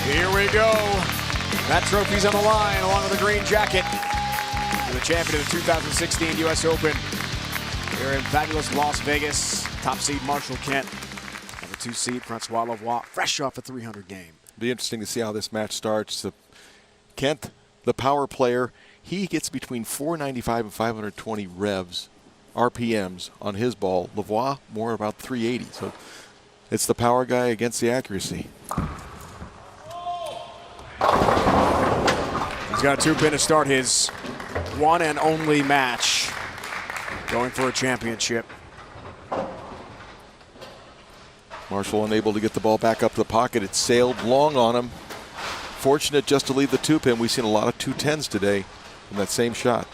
Here we go. That trophy's on the line along with a green jacket. For the champion of the 2016 U.S. Open here in fabulous Las Vegas. Top seed Marshall Kent. Number 2 seed François Lavoie, fresh off a 300 game. Be interesting to see how this match starts. Kent, the power player, he gets between 495 and 520 revs, RPMs on his ball. Lavoie, more about 380. So it's the power guy against the accuracy. He's got a 2-pin to start his one and only match. Going for a championship. Marshall unable to get the ball back up the pocket. It sailed long on him. Fortunate just to leave the 2-pin. We've seen a lot of 210s today from that same shot.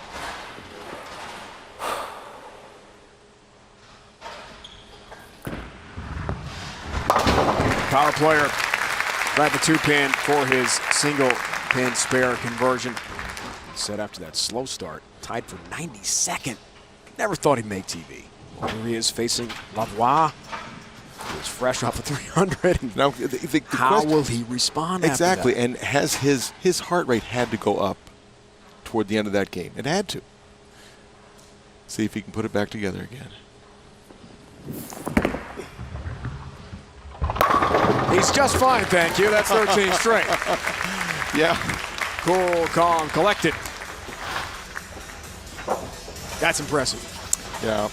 Power player grabbed the 2-pin for his single pin spare conversion. Set after that slow start, tied for 92nd. Never thought he'd make TV. Here he is facing Lavoie. He was fresh off a 300. Now, how will he respond exactly, after that? and has his heart rate had to go up toward the end of that game? It had to. See if he can put it back together again. He's just fine, thank you. That's 13 straight. Yeah. Cool, calm, collected. That's impressive. Yeah.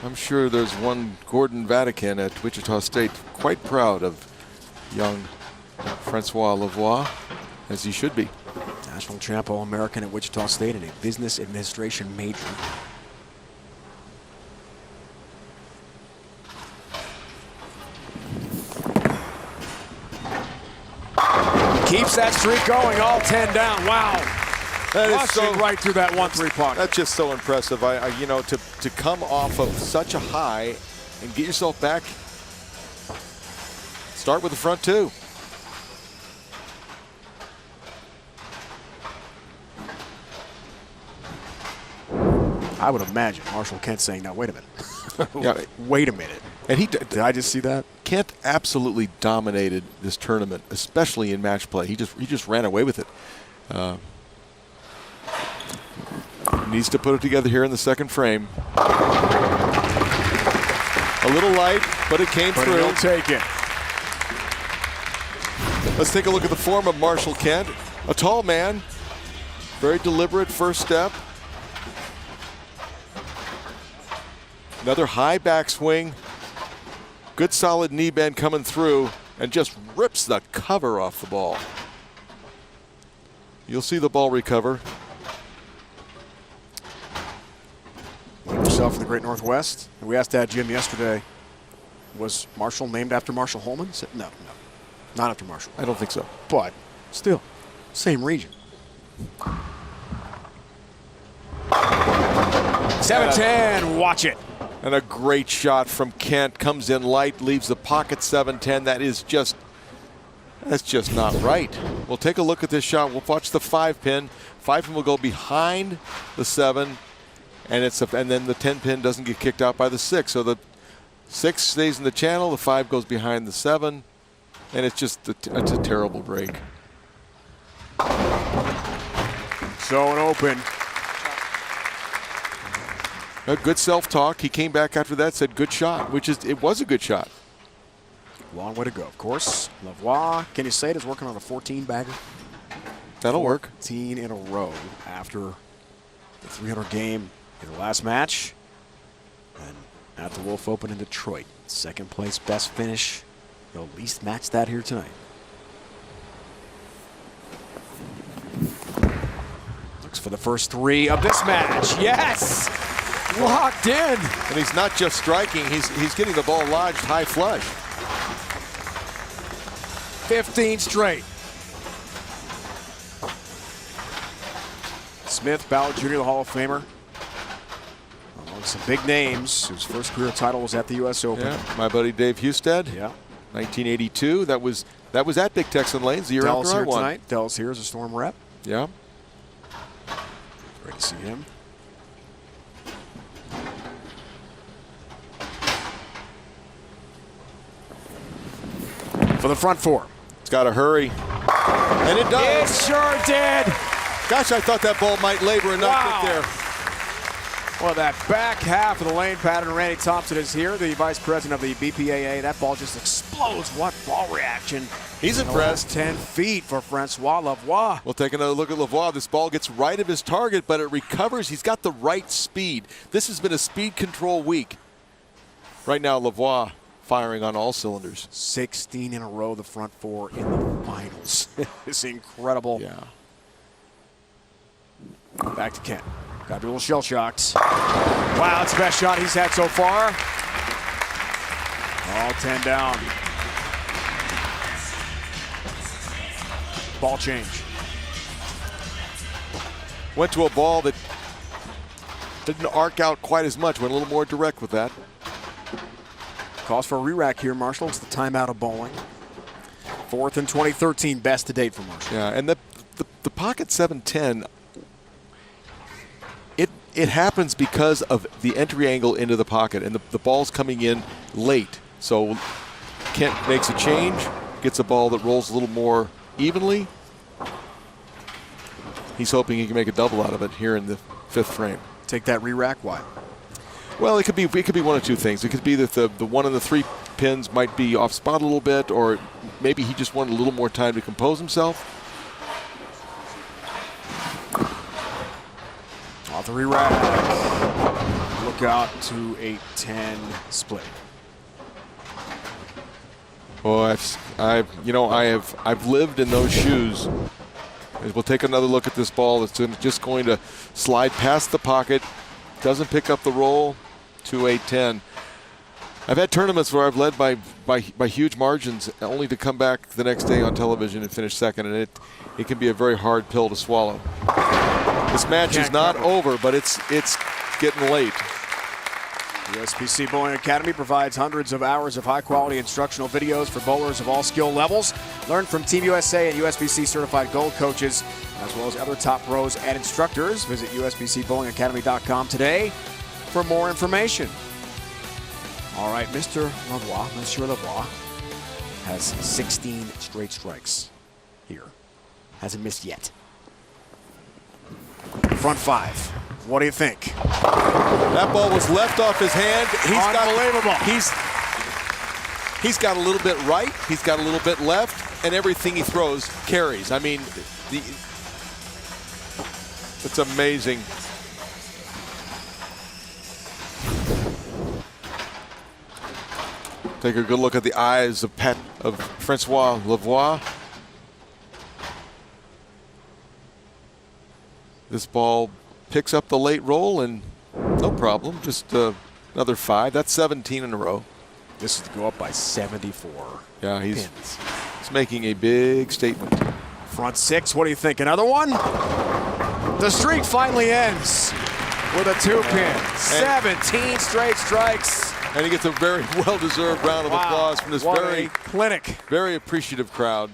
I'm sure there's one Gordon Vatican at Wichita State quite proud of young François Lavoie, as he should be. National champ All-American at Wichita State and a business administration major. Keeps that streak going, all 10 down. Wow. That is so right through that 1-3 pocket. That's just so impressive. You know, to come off of such a high and get yourself back. Start with the front 2. I would imagine Marshall Kent saying, "Now wait a minute, Yeah. wait a minute." And did I just see that? Kent absolutely dominated this tournament, especially in match play. He just ran away with it. Needs to put it together here in the second frame. A little light, but it came through. He'll take it. Let's take a look at the form of Marshall Kent. A tall man, very deliberate first step. Another high backswing. Good solid knee bend coming through and just rips the cover off the ball. You'll see the ball recover. Himself in the Great Northwest. And we asked Dad Jim yesterday, was Marshall named after Marshall Holman? He said, no, not after Marshall. I don't think so. But still, same region. 7-10, watch it. And a great shot from Kent. Comes in light, leaves the pocket 7-10. That's just not right. We'll take a look at this shot. We'll watch the 5-pin. 5-pin will go behind the 7, and then the 10-pin doesn't get kicked out by the 6. So the 6 stays in the channel, the 5 goes behind the 7, and it's a terrible break. So an open. A good self-talk. He came back after that, said good shot, it was a good shot. Long way to go, of course. Lavoie, can you say it, is working on a 14-bagger? That'll work. 14 in a row after the 300 game in the last match. And at the Wolf Open in Detroit. Second place best finish. He'll at least match that here tonight. Looks for the first 3 of this match. Yes! Locked in. And he's not just striking, he's getting the ball lodged high flush. 15 straight. Smith, Ballard Jr., the Hall of Famer. Among some big names whose first career title was at the U.S. Open. Yeah, my buddy Dave Husted. Yeah. 1982. That was at Big Texan Lanes the year Dell's after I here won. tonight. Dell's here as a Storm rep. Yeah. Great to see him. for the front four. It's got to hurry. And it does. It sure did. Gosh, I thought that ball might labor enough Wow. there. Well, that back half of the lane pattern, Randy Thompson is here, the vice president of the BPAA. That ball just explodes. What ball reaction. He's impressed. 10 feet for François Lavoie. We'll take another look at Lavoie. This ball gets right of his target, but it recovers. He's got the right speed. This has been a speed control week. Right now, Lavoie firing on all cylinders. 16 in a row, the front four in the finals. It's incredible. Yeah. Back to Kent. Got to be a little shell-shocked. Wow, that's the best shot he's had so far. All 10 down. Ball change. Went to a ball that didn't arc out quite as much. Went a little more direct with that. Calls for a re-rack here, Marshall. It's the timeout of bowling. 4th and 2013, best to date for Marshall. Yeah, and the pocket 710, it happens because of the entry angle into the pocket, and the ball's coming in late. So Kent makes a change, gets a ball that rolls a little more evenly. He's hoping he can make a double out of it here in the 5th frame. Take that re-rack, why? Well, it could be one of two things. It could be that the one of the 3 pins might be off spot a little bit, or maybe he just wanted a little more time to compose himself. Off the re-rack. Look out to a 10 split. Oh, I've lived in those shoes. We'll take another look at this ball. It's just going to slide past the pocket. Doesn't pick up the roll to a 10. I've had tournaments where I've led by huge margins, only to come back the next day on television and finish second, and it can be a very hard pill to swallow. This match is not over, but it's getting late. USBC Bowling Academy provides hundreds of hours of high-quality instructional videos for bowlers of all skill levels. Learn from Team USA and USBC certified gold coaches, as well as other top pros and instructors. Visit usbcbowlingacademy.com today for more information. All right, Monsieur Lavoie has 16 straight strikes here. Hasn't missed yet. Front 5. What do you think? That ball was left off his hand. Unbelievable. He's got a little bit right. He's got a little bit left, and everything he throws carries. I mean, it's amazing. Take a good look at the eyes of François Lavoie. This ball picks up the late roll, and no problem. Just another 5. That's 17 in a row. This is to go up by 74. Yeah, pins. He's making a big statement. Front 6. What do you think? Another one? The streak finally ends with a 2-pin. 17 straight strikes. And he gets a very well-deserved round of applause from this very appreciative crowd.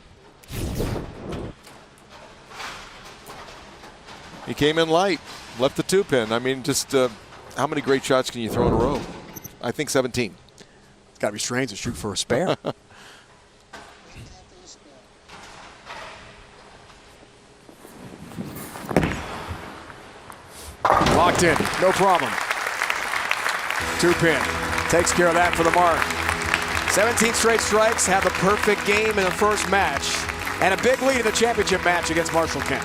He came in light, left the 2-pin. I mean, just how many great shots can you throw in a row? I think 17. It's got to be strange to shoot for a spare. Locked in, no problem. 2-pin. Takes care of that for the mark. 17 straight strikes, have the perfect game in the first match, and a big lead in the championship match against Marshall Kent.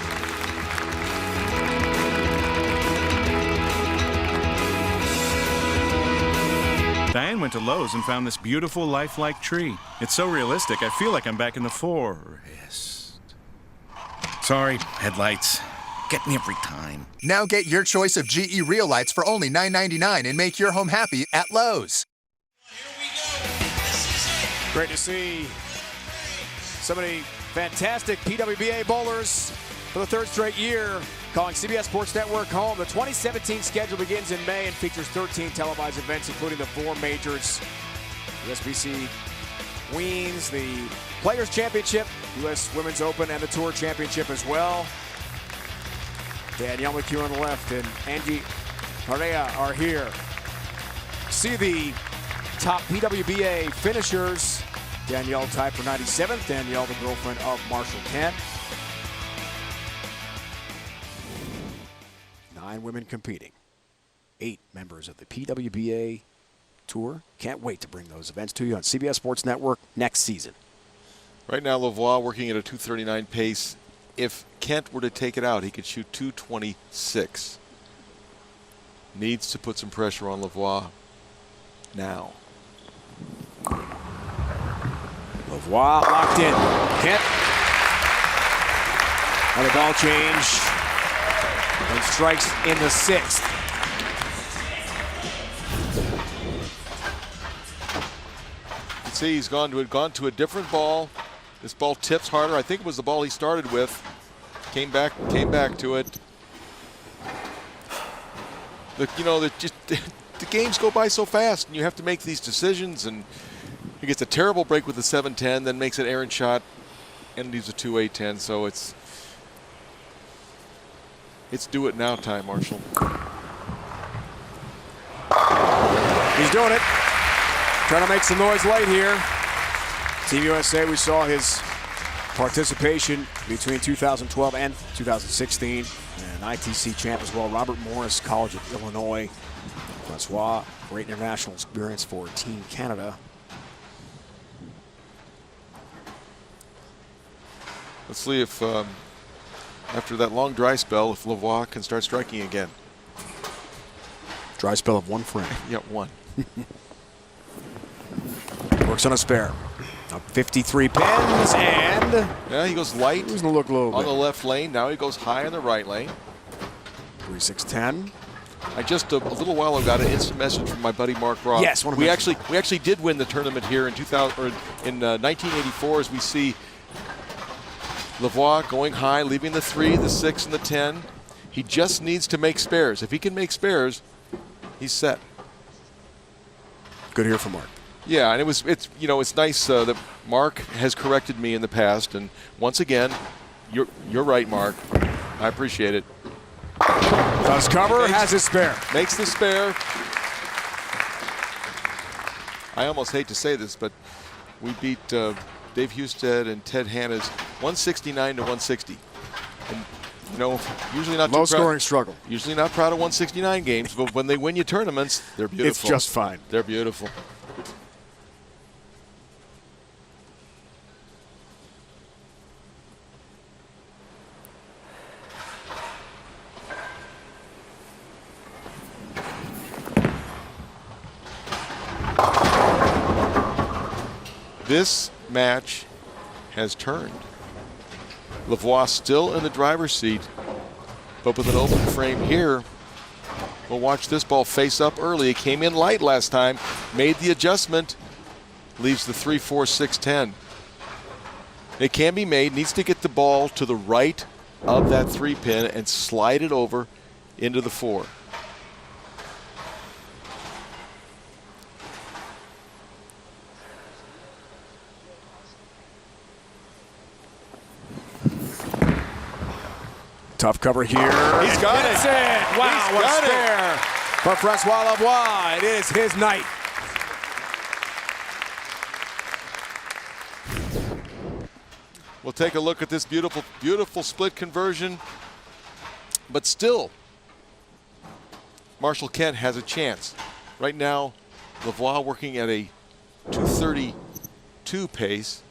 Diane went to Lowe's and found this beautiful lifelike tree. It's so realistic, I feel like I'm back in the forest. Sorry, headlights. Get me every time. Now get your choice of GE Real Lights for only $9.99 and make your home happy at Lowe's. Great to see so many fantastic PWBA bowlers for the 3rd straight year, calling CBS Sports Network home. The 2017 schedule begins in May and features 13 televised events, including the 4 majors. USBC Queens, the Players Championship, U.S. Women's Open, and the Tour Championship as well. Danielle McHugh on the left and Angie Correa are here. See the top PWBA finishers Danielle tied for 97th. Danielle, the girlfriend of Marshall Kent. 9 women competing. 8 members of the PWBA Tour. Can't wait to bring those events to you on CBS Sports Network next season. Right now, Lavoie working at a 2:39 pace. If Kent were to take it out, he could shoot 2:26. Needs to put some pressure on Lavoie now. Lavoie locked in. Kent. And a ball change. And strikes in the 6th. You can see he's gone to a different ball. This ball tips harder. I think it was the ball he started with. Came back to it. The games go by so fast, and you have to make these decisions. And he gets a terrible break with the 7-10, then makes an errant shot, and leaves a 2-8-10. So it's do it now time, Marshall. He's doing it. Trying to make some noise late here. Team USA, we saw his participation between 2012 and 2016. An ITC champ as well. Robert Morris, College of Illinois. François, great international experience for Team Canada. Let's see if, after that long dry spell, if Lavoie can start striking again. Dry spell of 1 frame. Yeah, 1. Works on a spare. Up 53 pins, and yeah, he goes light losing the look a little bit. On the left lane. Now he goes high on the right lane. 3-6-10. I just a little while ago got an instant message from my buddy Mark Ross. Yes, we actually did win the tournament here in 1984, as we see Lavoie going high, leaving the 3, the 6, and the 10. He just needs to make spares. If he can make spares, he's set. Good here for Mark. Yeah, and it's nice that Mark has corrected me in the past, and once again, you're right, Mark. I appreciate it. Does cover, has his spare. Makes the spare. I almost hate to say this, but we beat Dave Husted and Ted Hanna's 169 to 160. And usually not low scoring struggle. Usually not proud of 169 games, but when they win you tournaments, they're beautiful. It's just fine. They're beautiful. This match has turned. Lavoie still in the driver's seat, but with an open frame here. We'll watch this ball face up early. It came in light last time, made the adjustment, leaves the 3-4-6-10. It can be made, needs to get the ball to the right of that 3-pin and slide it over into the 4. Tough cover here. He's got it. Wow, He's what a got spare for François Lavoie. It is his night. We'll take a look at this beautiful, beautiful split conversion. But still, Marshall Kent has a chance. Right now, Lavoie working at a 232 pace.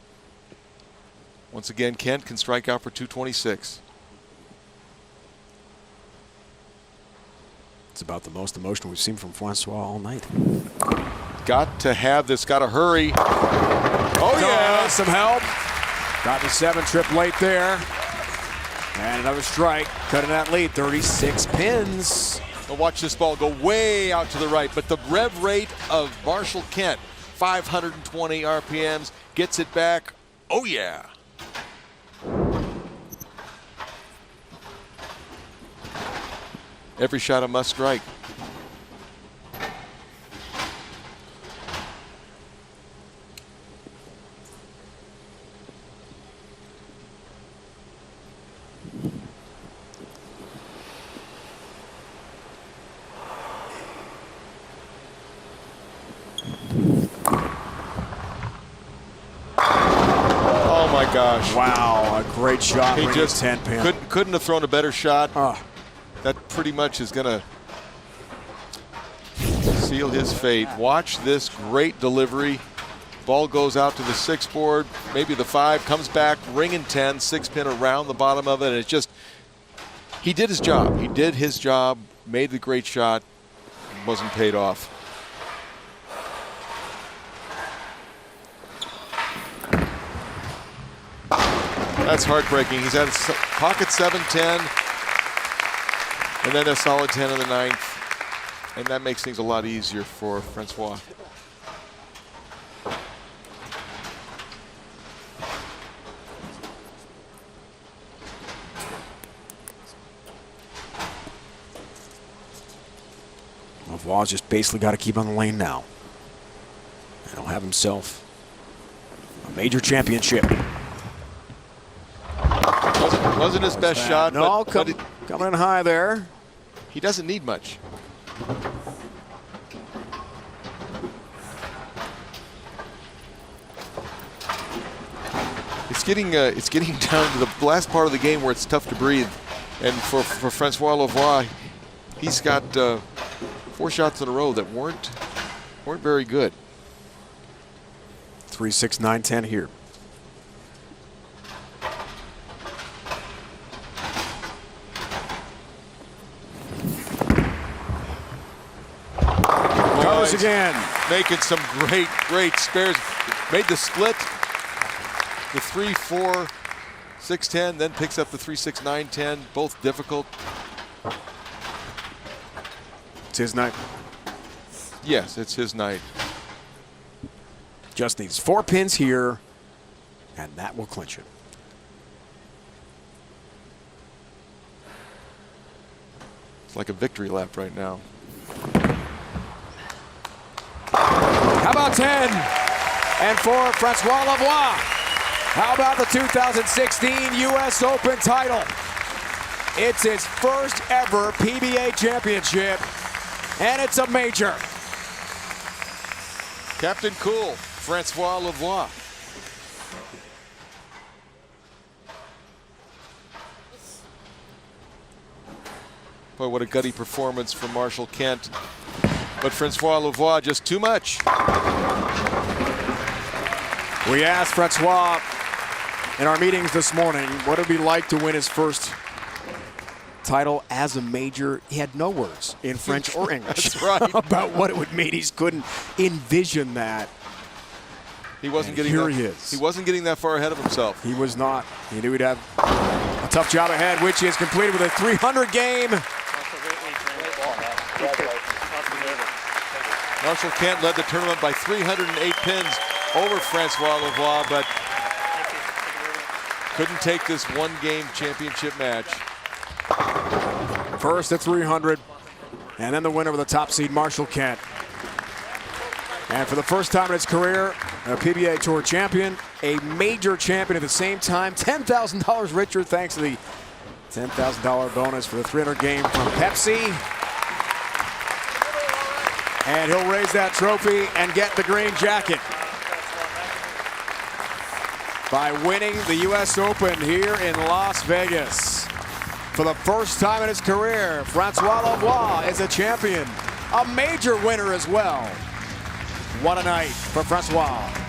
Once again, Kent can strike out for 226. It's about the most emotion we've seen from François all night. Got to have this, got to hurry. Oh, yeah. Some help. Got the 7 trip late there. And another strike, cutting that lead, 36 pins. We'll watch this ball go way out to the right, but the rev rate of Marshall Kent, 520 RPMs, gets it back. Oh, yeah. Every shot a must strike. gosh. Wow, a great shot. He Ring just 10 pin. couldn't have thrown a better shot. Ah. That pretty much is going to seal his fate. Watch this great delivery. Ball goes out to the 6 board, maybe the 5, comes back, ring and 10, 6 pin around the bottom of it. And it's just, he did his job. He did his job, made the great shot, wasn't paid off. That's heartbreaking. He's at pocket 7-10, and then a solid 10 in the 9th, and that makes things a lot easier for François. Lavoie's just basically got to keep on the lane now. And he'll have himself a major championship. Wasn't his best shot, no, but coming in high there. He doesn't need much. It's getting down to the last part of the game where it's tough to breathe, and for François Lavoie, he's got 4 shots in a row that weren't very good. 3, 6, 9, 10 here. Covers again. Making some great spares. Made the split. The 3, 4, 6, 10, then picks up the 3, 6, 9, 10. Both difficult. It's his night. Yes, it's his night. Just needs 4 pins here, and that will clinch it. It's like a victory lap right now. How about 10? And for François Lavoie, how about the 2016 U.S. Open title? It's his first ever PBA championship, and it's a major. Captain Cool, François Lavoie. Boy, what a gutty performance from Marshall Kent. But François Lavoie, just too much. We asked François in our meetings this morning, what it would be like to win his first title as a major. He had no words in French or English. That's right. About what it would mean. He couldn't envision that. He wasn't getting here that, he is. He wasn't getting that far ahead of himself. He was not. He knew he'd have a tough job ahead, which he has completed with a 300 game. Marshall Kent led the tournament by 308 pins over François Lavoie, but couldn't take this one-game championship match. First at 300, and then the winner with the top seed, Marshall Kent. And for the first time in his career, a PBA Tour champion, a major champion at the same time, $10,000 richer thanks to the $10,000 bonus for the 300 game from Pepsi. And he'll raise that trophy and get the green jacket by winning the U.S. Open here in Las Vegas. For the first time in his career, François Lavoie is a champion, a major winner as well. What a night for François.